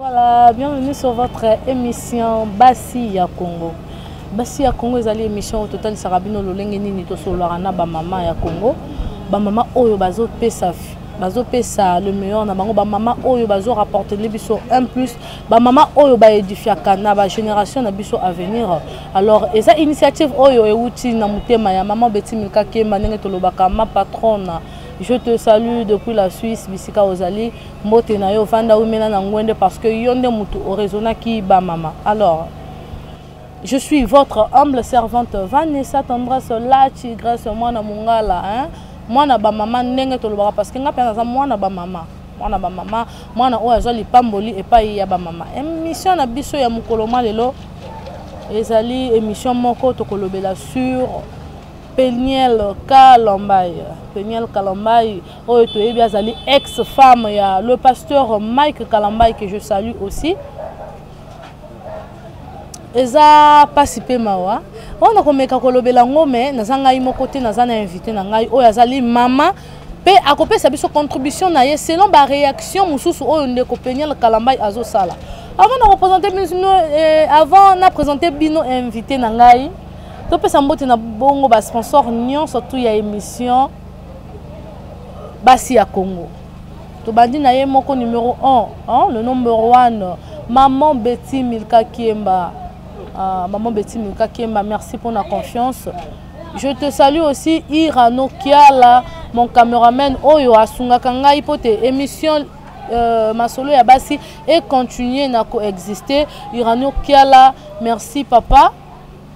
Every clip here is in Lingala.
Voilà, bienvenue sur votre émission Bassi ya Congo. Bassi ya Congo est l'émission au total Sarabino Lolenge Nini to Solarana ba maman ya Congo. Ba maman oyo bazo pesa le meilleur na bango ba maman oyo bazo rapporter les biso un plus ba maman oyo ba édifier kana ba génération na biso à venir. Alors eza initiative oyo euti na mutema ya maman Betty Milka Kemba ndenge to lobaka ma patronne. Je te salue depuis la Suisse, Bisika Ozali, Mote na yo vanda umena na ngwende parce que yonde mutu orezona ki ba mama. Alors, je suis votre humble servante Vanessa Tendresse la tigresse mwana mungala hein. Mwana ba mama ndenge to lobaka parce que nga penza mwana ba mama. Mwana o azali pamboli epai ya ba mama. Émission na biso ya mukoloma lelo ezali émission moko to kolobela sur Peniel Kalambay. Peniel Kalambay, ex-femme, il y a le pasteur Mike Kalambay que je salue aussi. Eza participé mawa. On a comme kolobela ngome na zanga imo côté na zana invité na ngai o yazali mama pe akopé sa biso contribution na ye selon ba réaction mususu o ndeko Peniel Kalambay azo sala. Avant de représenter avant de présenter bino invité na ngai to pesa mbote na bongo ba sponsor nyon surtout ya émission Bassi ya Congo. To bandi na ye moko numéro 1, le numéro 1, maman Betty Milka Kemba. Maman Betty Milka Kemba, merci pour la confiance. Je te salue aussi Irano Kiala, mon caméraman oyo asunga kanga ipote émission Masolo ya Bassi et continuer na coexister. Irano Kiala, merci papa.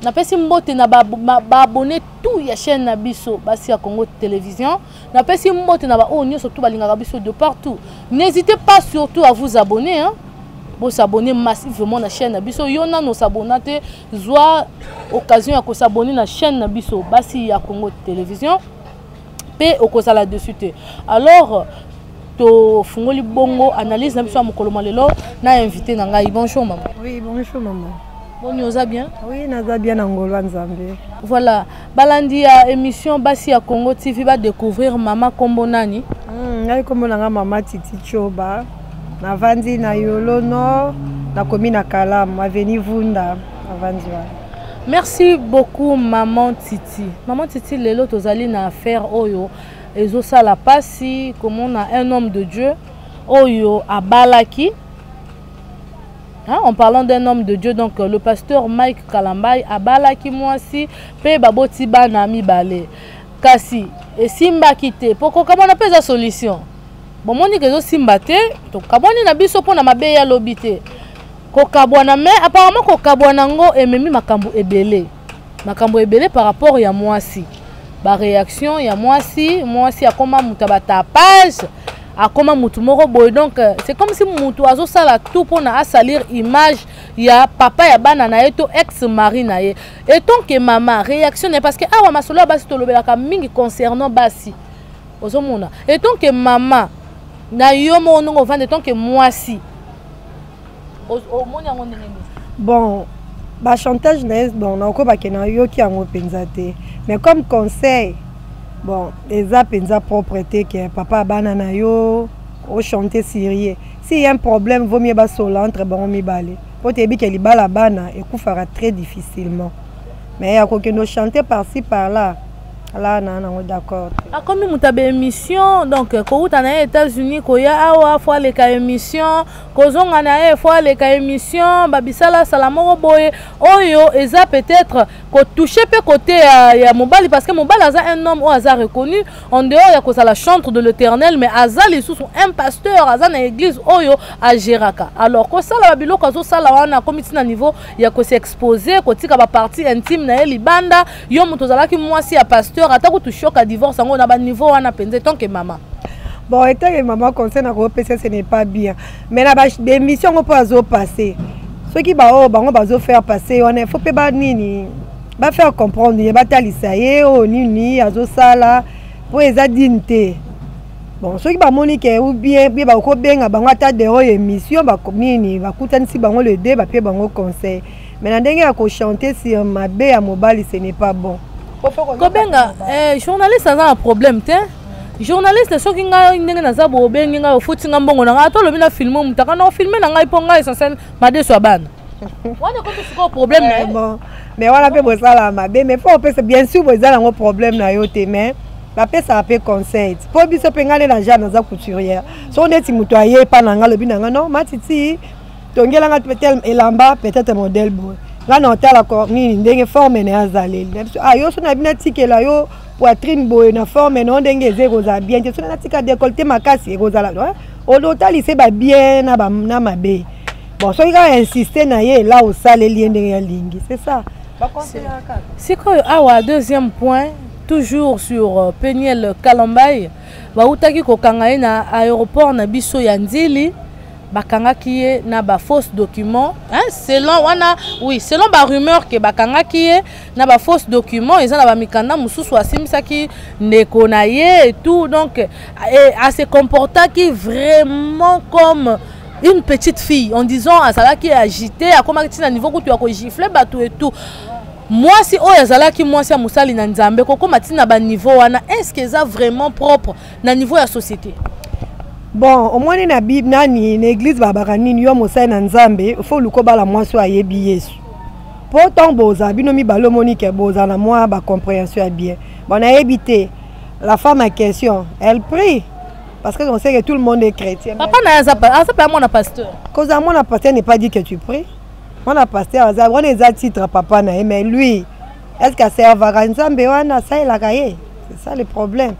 Na pesi mbote na ba abonné tout ya chaîne na biso Bassi ya Congo télévision. Na pesi mbote na ba onyo surtout balingaka biso de partout. N'hésitez pas surtout à vous abonner hein. Vous s'abonner massivement à la chaîne na biso. Yona no s'abonnate zoa occasion ya ko s'abonner na chaîne na biso Bassi ya Congo télévision. Pe okozala dessus te. Alors to fungoli bongo analyse na biso mokolo lelo na invité na ngai. Bonjour maman. Oui, bonjour maman. Bon, nous allons bien? Oui, nous allons bien en Zambie. Voilà. Balandi à émission Bassi ya Congo TV va découvrir maman Kombonani. Kombonanga maman Titi Choba. Na vandi na Yolo Nord, na commune na Kalam, avenue Vunda, avandi. Merci beaucoup maman Titi. Maman Titi lelo tozali na affaire oyo ezo sala pasi comme on a un homme de Dieu oyo abalaki. Hein, en parlant d'un homme de Dieu, donc le pasteur Mike Kalambay a balaki mwasi pe baboti bana mibale. Kasi et simba kite poko kabona peza solution. Bon moni kezo simba te to kaboni na biso pona mabe ya lobité. Ko kabwana mais apparemment ko kabwana ngo ememi makambo ebele. Makambo ebele par rapport ya mwasi. Ba réaction ya mwasi akoma mutabata page. A comment mutu moko boy donc c'est comme si mutu azo sala tout pour na salir image ya papa ya bana na eto ex mari na ye et tant que maman réaction parce que awa masolo basi to lobelaka mingi concernant basi ozomona et tant que maman na yo mo ndongo vande tant que mwasi omoni yango ndenge bon ba chantage na bon na ko ba kena yo ki yango penzate mais comme conseil bon, les appenza propreté que papa banana yo au chanter sérieux. S'il y a un problème, vaut mieux bas entre bon mi balé. Pour te dire que les bala bana et coup fera très difficilement. Mais il y a quoi que nous chanter par-ci par-là. Là, non, d'accord. Ah, comme nous avons une émission, donc, quand vous êtes aux États-Unis, quand il y a fois les émissions, quand on a fois les émissions, babisala salamo boy, oyo, et ça peut-être qu'on touche peu côté à Mobali parce que Mobali a un homme au hasard reconnu en dehors il y a cause à la chantre de l'Éternel, mais Azal les sous sont un pasteur, Azal dans l'église oyo à Géraka. Alors quand ça la babilo quand ça la on a comme ici à niveau il y a qu'on s'exposer, quand il y a ba partie intime na libanda, yo mutozala ki moi si à pasteur ata ko tu choc à divorce on a ba niveau on a pensé tant que maman. Bon, étant que maman concerne à PC ce n'est pas bien. Mais la émission on peut passer. Ceux qui va faire passer on est faut pas nini. Va faire comprendre il va talisaye o nini azo sala pour les dignité. Bon, ceux qui va moniquer ou bien ba ko benga bango ata de émission ba nini va kutani si bango le dé ba pe bango conseil. Mais na ndenge ya ko chanter sur mabe ya mobile ce n'est pas bon. Kobenga journaliste ça a un problème te journaliste soki ngai ndenge naza bobengi ngai ofutinga mbongo na ngai to lobi na filme mutaka na filme na ngai po ngai essentiel madeso ya bana wana ko siko problème na bon mais wana pe bosala mabe mais faut penser bien sûr bozala ngo problème na yo te mais ba pesa pe conseil po biso pe ngane na jana za couturière so neti muto aye pa na ngai lobi na ngai non matiti tongela ngai peut-être elamba peut-être modèle boy ngana otala ko nini ndenge forme na azaleli yo so na bina tikela yo poitrine boy na forme non ndenge zero za bien te so na tika décolleté makasi ekozala otali se ba bien na ba na mabe bon so il a insisté na ye là au salé lien de lingi c'est ça c'est quoi awa deuxième point toujours sur Peniel Kalambay ba utaki ko kanga na aéroport na biso ya Nzili bakanga kiye na ba fausse document hein selon wana oui selon ba rumeur que bakanga kiye na ba fausse document ils ont ba mikanda mususu asimisaki ndeko na ye et tout donc à se comporter qui vraiment comme une petite fille en disant à Zala qui est agitée à comment tu à niveau où tu as giflé bateau et tout moi si oh Zala qui moi si à Moussali na Nzambe comment tu na ba niveau wana est-ce que ça vraiment propre na niveau de la société bon au moins na bible nani l'église babarani yo Moussali na Nzambe faut luko bala moi so ayebi Yesu pourtant boza binomi balo monique boza na moi ba compréhension bien bon a évité la femme en question elle prie. Parce qu'on sait que tout le monde est chrétien. Papa n'a pas mon pasteur. Cause à mon pasteur n'est pas dit que tu pries. Mon pasteur, on est à titre papa na mais lui, est-ce que c'est avaranzambe wana ça il a gagné. C'est ça le problème.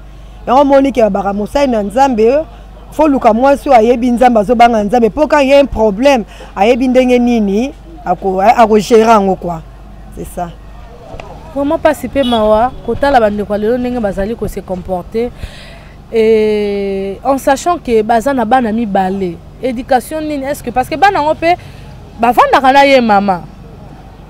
Et on monique que baramusa na nzambe faut luka moi so ayebi nzamba zo banga nzambe pour quand il y a un problème ayebi ndenge nini ako gérer ngo quoi. C'est ça. Comment participer mawa kota la bande kwa lelo ndenge bazali ko se comporter. Et en sachant que bazana bana mi balé éducation nini est-ce que parce que bana on peut bavanda kana ye mama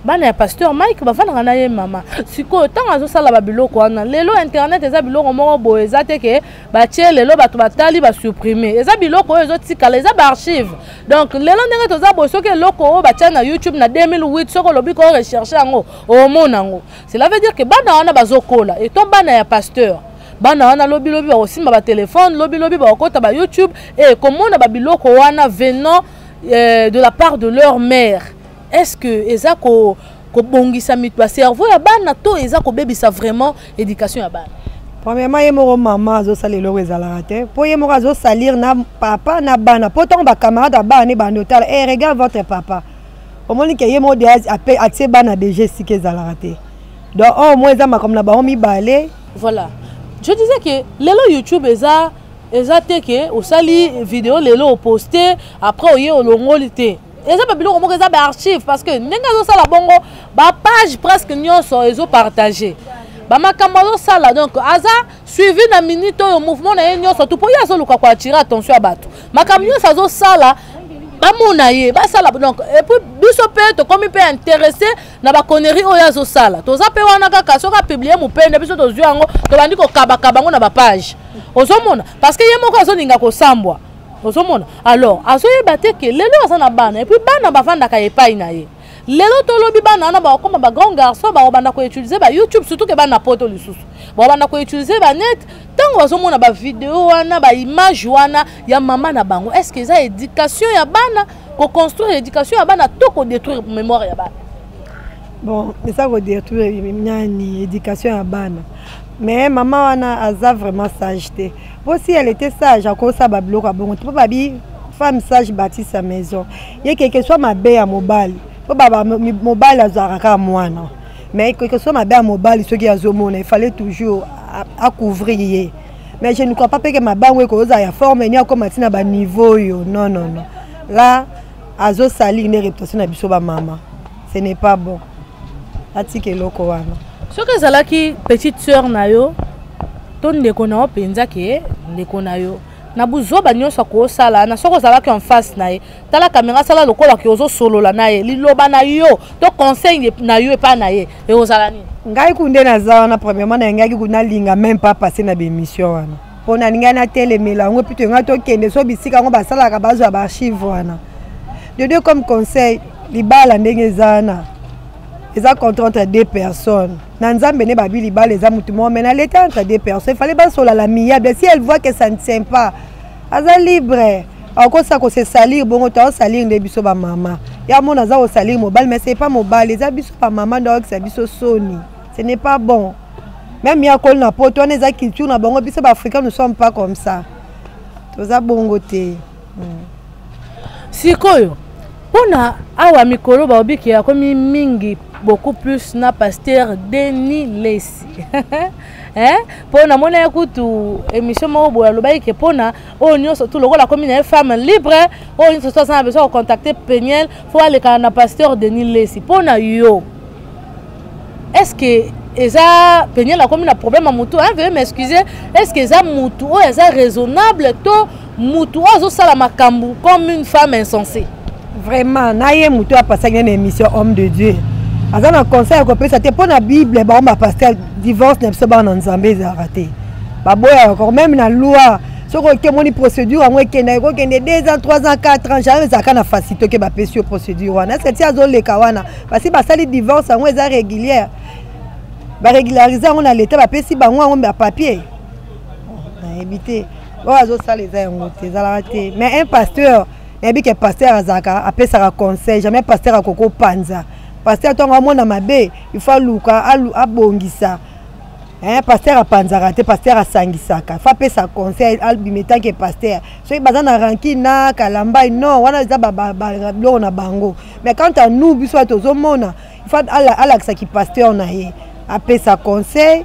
bana ya pasteur Mike bavanda kana ye mama siko tant azo sala ba biloko wana lelo internet eza biloko moko bo eza te ke ba tie lelo bato batali ba supprimer eza biloko ezo tikala eza ba archive donc lelo ndenge toza bo soki loko ba tia na YouTube na 2008 soko lobi ko rechercher ngo o monango cela veut dire que bana wana bazokola et ton bana ya pasteur bana wana lobi ba osimba ba téléphone lobi ba okota ba YouTube et comment on a ba biloko wana venant de la part de leur mère est-ce que eza ko bongisa mitwa cerveau ya bana to eza ko bebisa vraiment éducation ya bana premièrement yemo maman zo salelo ezala te po yemo zo salir na papa na bana pourtant ba camarade bana ba notal regarde votre papa au moins que yemo de atie bana déjà si que ezala te donc au moins za ma comme na ba mi balé voilà. Je disais que lelo YouTube eza teke au sali vidéo lelo posté après oye olongolité eza ba biloko moko eza ba archive parce que ndenge zo sala bongo ba page presque nyonso ezo partager ba makambo zo sala donc aza suivi na minute au mouvement na nyonso tout pour ya zo luka kwa attirer attention à bato makambo nyonso zo sala bamona ye basala donc et puis biso pe to comme pe intéressé na ba connerie oya zo sala to za pe wana kaka soka publier mu pende biso to zwi yango to bandi ko kaba ngo na ba page ozomona parce que ye moko azo ninga ko sambwa ozomona alors azo yeba te ke lelo aza na bana et puis bana bavanda ka epai na ye lelo to lobi bana na ba koma ba grand garçon ba banda ko utiliser ba YouTube surtout que bana poto lisusu ba banda ko utiliser ba net tango azomona ba vidéo wana ba image wana ya mama na bango est-ce que ça éducation ya bana ko construire éducation ya bana to ko détruire mémoire ya bana bon mais ça ko détruire nyani éducation ya bana mais maman wana aza vraiment sage te si elle était sage à cause ça ba biloko bon tu peux pas bi femme sage bâtit sa maison il y a quelque soit ma bé à mobile faut ba mobile azaraka mwana mais quelque soit ma bé à mobile ce qui a zomona il fallait toujours à couvrir mais je ne crois pas que ma banque cause ya forme ni comme matina ba niveau yo non là azo sali une réputation na biso ba maman ce n'est pas bon atike loko wana ce que zalaki petite sœur na yo ton ndeko na openza ke ndeko na yo na buzoba nyonso ko sala na soko zalaki en face na ye tala caméra sala lokola ki ozo solola na ye liloba na yo to conseil na yo pa na ye e ozala ni ngai kunde na za wana premièrement na ngaki kuna linga même pas passer na bémission wana pona ninga na telemela ngo pito nga to kende so bisika ngo basala ka bazo ba archive wana de deux comme conseil libala ndenge zana eza contre entre deux personnes na nzambe ne babili ba les amutumo mais na l'état entre deux personnes il fallait pas sola la miable si elle voit que ça ne tient pas aza libre encore ça ko se salir bongo to salir nde biso ba mama ya mona za o salir mobile mais c'est pas mobile les abiso ba mama donc c'est biso soni ce n'est pas bon même ya kol na poto on eza culture na bongo biso ba africain nous sommes pas comme ça toza bongo te sikoyo pona awa mikolo ba obiki ya komi mingi beaucoup plus na pasteur Denis Lesi pona mona ya kutu émission moko boya lobai ke pona o nyonso tout lokola komi na femme libre o nyonso so ça besoin de contacter Peniel faut aller na pasteur Denis Lesi pona yo est-ce que eza Peniel a komi na problème à mutu veuillez m'excuser est-ce que eza mutu o eza raisonnable to mutu ozo sala makambu comme une femme insensée vraiment naye mutu a passé une émission homme de Dieu aza na conseil ko pesa te pona Bible ba on ba pasteur divorce ne pas na nzambe za raté ba boya encore même na loi soko ke moni procédure en kende ko kende 2 ans 3 ans 4 ans jamais za kana facilité ke ba pesio procédure wana c'est azo le kawana parce que ba sali divorce en eza régulière ba régulariser on a l'état ba pesi ba ngwa on ba papier na éviter o azo sali za ngote za raté mais un pasteur et que pasteur azaka appelle ça conseil jamais pasteur a koko panza pasteur tonga mona mabe il faut luka abongisa pasteur a panza raté pasteur a sangisaka faut appeler ça conseil albimeta que pasteur so il bazana rankina kalamba non wana za ba na bango mais quand à nous biso tozo mona il faut ala ça qui pasteur na ye appeler ça conseil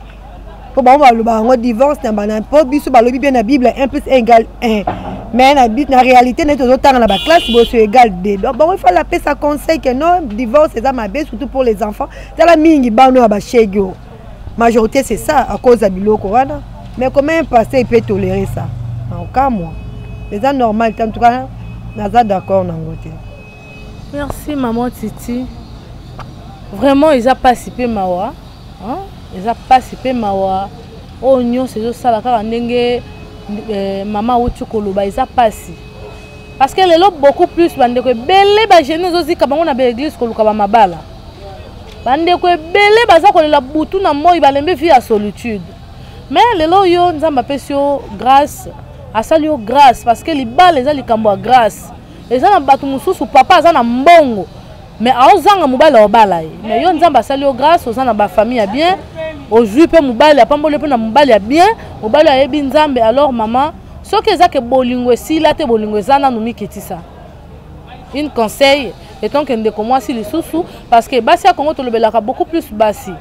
pour ba on divorce na bana pour biso ba lobi bien na Bible 1 + 1 = 1 mais la réalité n'est toujours dans la classe c'est égal 2 donc bon il faut l'appeler ça conseil que non divorce c'est ma bête surtout pour les enfants dans la mingi bano ba chego majorité c'est ça à cause de biloko wana mais comment un pasteur il peut tolérer ça en cas moi c'est ça normal en tout cas naza d'accord na ngote merci maman Titi vraiment ils a participé mawa hein ils a participé mawa onyo c'est ça la kaka ndenge maman outu koloba ils a passé parce que les lots beaucoup plus bande ko belé ba jeune ozi ka bango na ba église koluka ba mabala bande ko belé baza ko la butu na moi balembe vie à solitude mais les lots yo nzamba pesio grâce à salio grâce parce que les balles les a likambo à grâce les a batu mususu papa za na mbongo mais aozanga mobala obala mais yo nzamba salio grâce ozana ba famille ya bien aujourd'hui pe mobali apambole pe na mobali ya bien mobali ya yebi nzambe alors maman soki ezake bolingo esila te bolingo ezana no mikitisa une conseil étant que ndeko mwasi lisusu parce que basi ya Congo tolobelaka beaucoup plus basi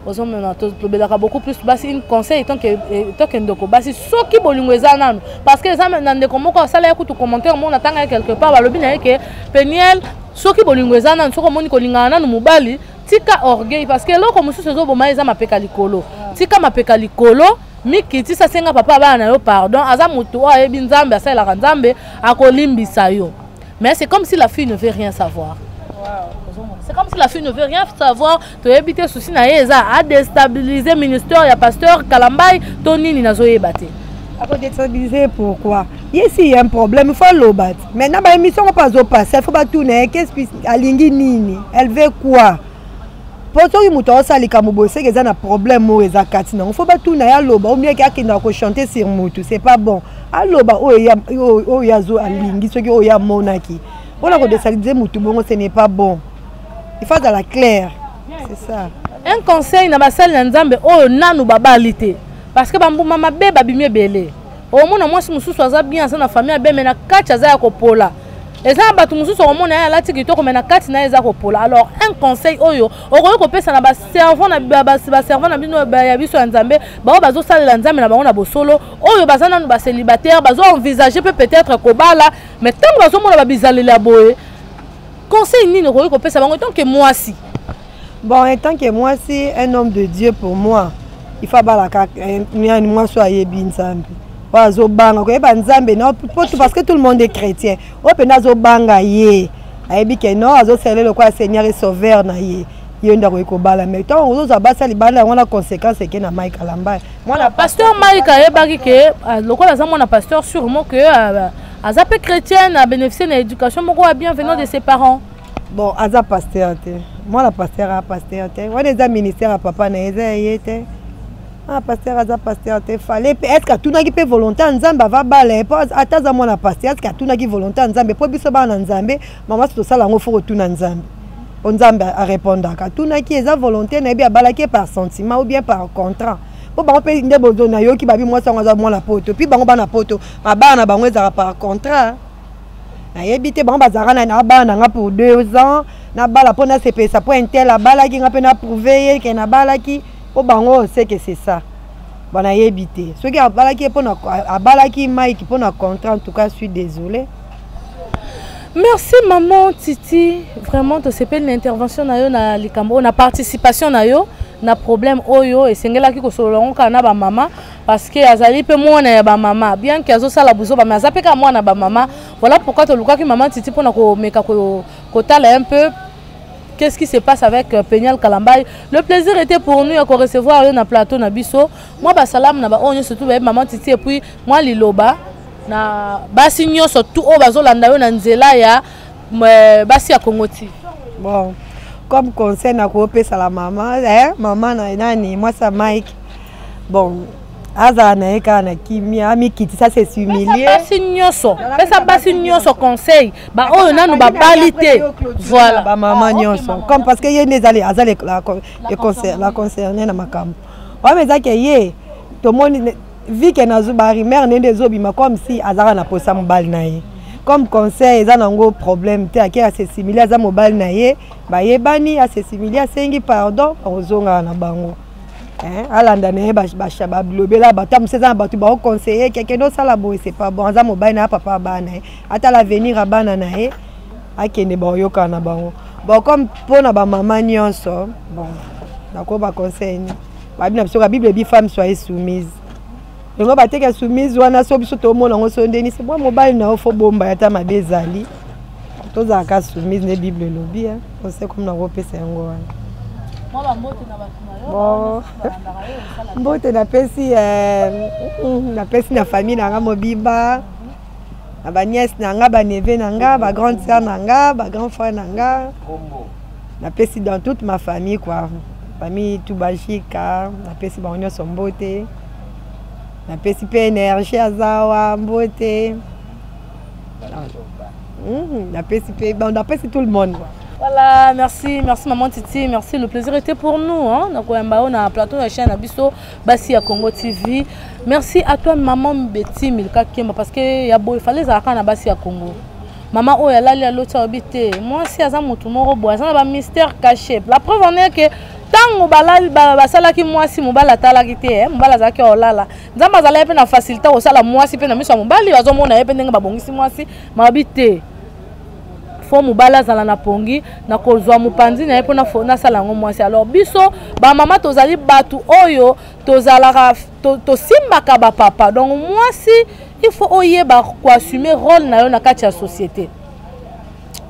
ozomona tolobelaka beaucoup plus basi une conseil étant que ndeko basi soki bolingo ezana no parce que ezana na ndeko moko asala ya kutu commentaire mona tanga quelque part balobi na yeke Peniel soki bolingo ezana soko moni kolingana no mobali tika orgueil parce que loko mususu ezoboma eza mapeka likolo tika mapeka likolo mikiti sa senga papa bana yo pardon aza mutu o ayebi nzambe asalaka nzambe akolimbisa yo mais c'est comme si la fille ne veut rien savoir c'est comme si la fille ne veut rien savoir to éviter souci na eza a déstabiliser ministère ya pasteur Kalambai to nini nazoyeba te après déstabiliser pourquoi ici il y a un problème il faut l'obat maintenant ba émission pas au passer il faut pas tourner qu'est-ce alingi nini elle veut quoi poto ki muto osalika mobose que ça na problème mo eza kati na faut pas tourner ya loba ou mieux qu'akinda ko chanter sur mutu c'est pas bon aloba o ya zo alingi soki o ya monaki on a ko déstabiliser mutu bongo ce n'est pas bon il faut dans la claire c'est ça un conseil na basali na nzambe o nanu babalite parce que bambu mama be babimie belé o mona mwasi mususu aza bien ça na famille be mena kati aza ya kopola eza batu mususu o mona ya lati kitoko mena kati na eza kopola alors un conseil oyo okoyo ko pesa na ba servant na ba servant na bino ya biso ya nzambe ba bazo salela nzambe na bango na bosolo oyo bazana no ba célibataire bazo envisager peut-être ko bala mais tant bazo mona ba bizalela boye conseil nini okoyo ko pesa bango tant que moi si bon tant que moi si un homme de Dieu pour moi il faut balaka moi soit yebi nzambe wazo banga ko yeba nzambe non parce que tout le monde est chrétien opena zo banga ye ayebi ke non azo sele le quoi Seigneur et sauveur na ye yenda ko bala mais tant ozo za basa libala on a conséquence que na Mike Kalamba moi la pasteur Mike ayebaki ke lokola za mona pasteur sûrement que azape chrétienne a bénéficié de l'éducation moko a bien venant de ses parents bon aza pasteur te moi la pasteur a pasteur te on est ministère à papa na été ah pasteur a pasteur te fallait est-ce que tout n'a qui peut volonté nzambe va baler pas ataza moi la pasteur est-ce que tout n'a qui volonté nzambe pour biso ba na nzambe maman tout ça là on faut retourner nzambe nzambe a répondre ka tout n'a qui eza volonté na bien balaki par sentiment ou bien par contrat pour ba pe ndé bozo na yo ki ba bi moi ça moi la poto puis bango ba na poto ma ba na bango eza par contrat na yebite bango bazara na ba na pour 2 ans na bala pour na CP ça pour intel la bala qui ngapé na prouver que na bala qui au bango c'est que c'est ça bon a yebite ce qui a bala qui pour na a bala qui Mike pour na contrat en tout cas je suis désolé. Merci maman Titi, vraiment tu sais pas l'intervention na yo na likambo na participation na yo na problème oyo et sengela ki ko solongo kana ba mama parce que azali pe mwana ya ba mama bien que azo sala buzo ba mazape ka mwana ba mama voilà pourquoi tu luka ki maman Titi pour na ko meka ko tala un peu qu'est-ce qui se passe avec Peniel Kalambay. Le plaisir était pour nous de recevoir na plateau na biso moi ba salam na ba onyo surtout ba maman Titi et puis moi liloba na basi nyonso tout o bazolanda yo na nzela ya basi ya Kongoti. Bon comme conseil na ko pesa la maman maman na nani moi ça Mike bon aza na eka na kimia ami kiti ça c'est humilié basi nyonso conseil ba oyo nanu ba balité voilà ba maman nyonso comme parce que yene ezali azali la concernée na makambo wa meza ke ye to moni vi que nazo bari mère nende zobima comme si azara na posa mobali na ye comme conseil eza nango problème te ake assimilé aza mobali na ye ba yebani assimilé asengi pardon ozonga na bango alanda na ye ba blobela batam seza batu ba conseiller quelque chose sala boy c'est pas bon aza mobali na papa bana ata l'avenir abana na ye akende ba yoka na bango bon comme pona ba maman nyonso bon nako ba conseil ba bina biso ka bible bi femme soyez soumise ngo bateka soumise wana so biso to mona ngo so ndeni c'est bon mobile na ofo bomba yata mabezali to za ka soumise ne bible lobi on sait comme na repesa ngo wana moi ba mbote na batuna yo mbote na pesi na famille na nga mobimba na ba nièce na nga ba neveu na nga ba grande sœur na nga ba grand frère na nga na pesi dans toute ma famille quoi famille Tubashika na pesi ba onyo sombote na pesi pe énergie azawa mbote na pesi pe on a pesi tout le monde. Voilà, merci maman Titi, merci, le plaisir était pour nous hein. Donc on a plateau de chaîne Abisso Basi à Congo TV. Merci à toi maman Betty Milka Kemba parce que il fallait ça na Basi à Congo. Maman oh elle a l'autre habité. Moi si aza mutu moko bois, ça na mystère caché. La preuve en est que tango balal basala ki moi si mobala tala kité mobala zaki olala nzamba zala pe na facilité o sala moi si pe na miso mobali bazomona ye pe ndenga babongisi moi si mabité fo mobala zala na pongi na kozwa mupanzi na ye pe na sala ngo moi si alors biso ba mama tozali batu oyo tozala to simbaka ba papa donc moi si il faut oyeba ko assumer rôle na yo na kati ya société.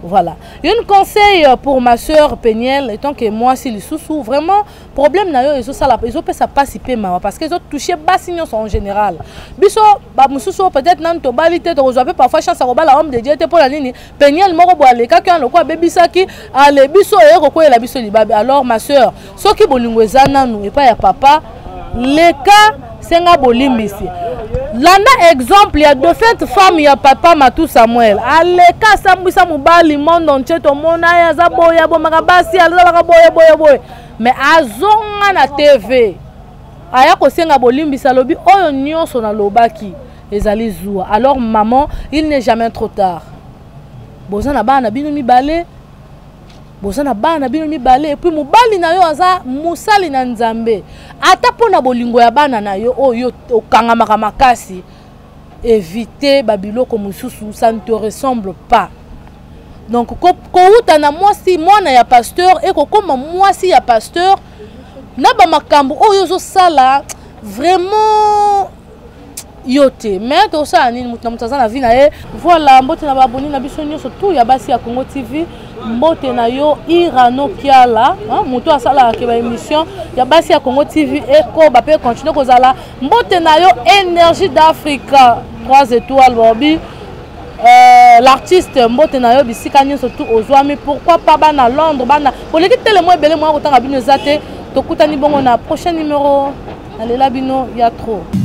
Voilà. Un conseil pour ma soeur Peniel, étant que moi, si les sous vraiment, problème n'a eu, ils ont fait ça pas si peu parce qu'ils ont touché bassignons en général. Biso, sous peut-être non, to balité, to rejoindre parfois chance à roba la homme de Dieu pour la ligne. Peniel moro boale, quelqu'un le quoi baby saki, allez biso et roko la biso libabe. Alors ma soeur, ce qui bolingwezana nous et pas ya papa, les cas c'est nga bolimbisi. Lana exemple, il y a deux fêtes femmes, il y a papa Matou Samuel. Allez, Kassamboussa Moubali, monde entier, tout le monde a Zaboya, Bomagabasi, boya. Mais Azonga na TV. Aya Kosenga Bolimbisa Lobi, Oyo Nyon son alobaki, les Alizoua. Alors, maman, il n'est jamais trop tard. Bozana Bana Binomi Balé. Bozana Bana Binomi Balé. Et puis Moubali na yo aza Moussali na Nzambe. Ata pona bolingo ya bana na yo oyo okangama makasi éviter babilo comme mususu ça ne te ressemble pas donc ko uta na moi si mwana ya pasteur et ko comme moi si ya pasteur na ba makambo oyo zo sala vraiment yote mais to ça nini mutu na mutaza na vie na ye voilà mbote na baboni na biso nyonso tout ya Basi ya Congo TV mbote na yo Irano Kiala mutu asala ke ba émission ya Basi ya Congo TV eko ba pe continuer kozala mbote na yo Énergie d'Africa 3 étoiles bobi l'artiste mbote na yo bisika nyonso tout ozwami pourquoi pas bana Londres bana oleki tellement ebele moi kotanga bino eza te tokutani bongo na prochain numéro nalela bino ya trop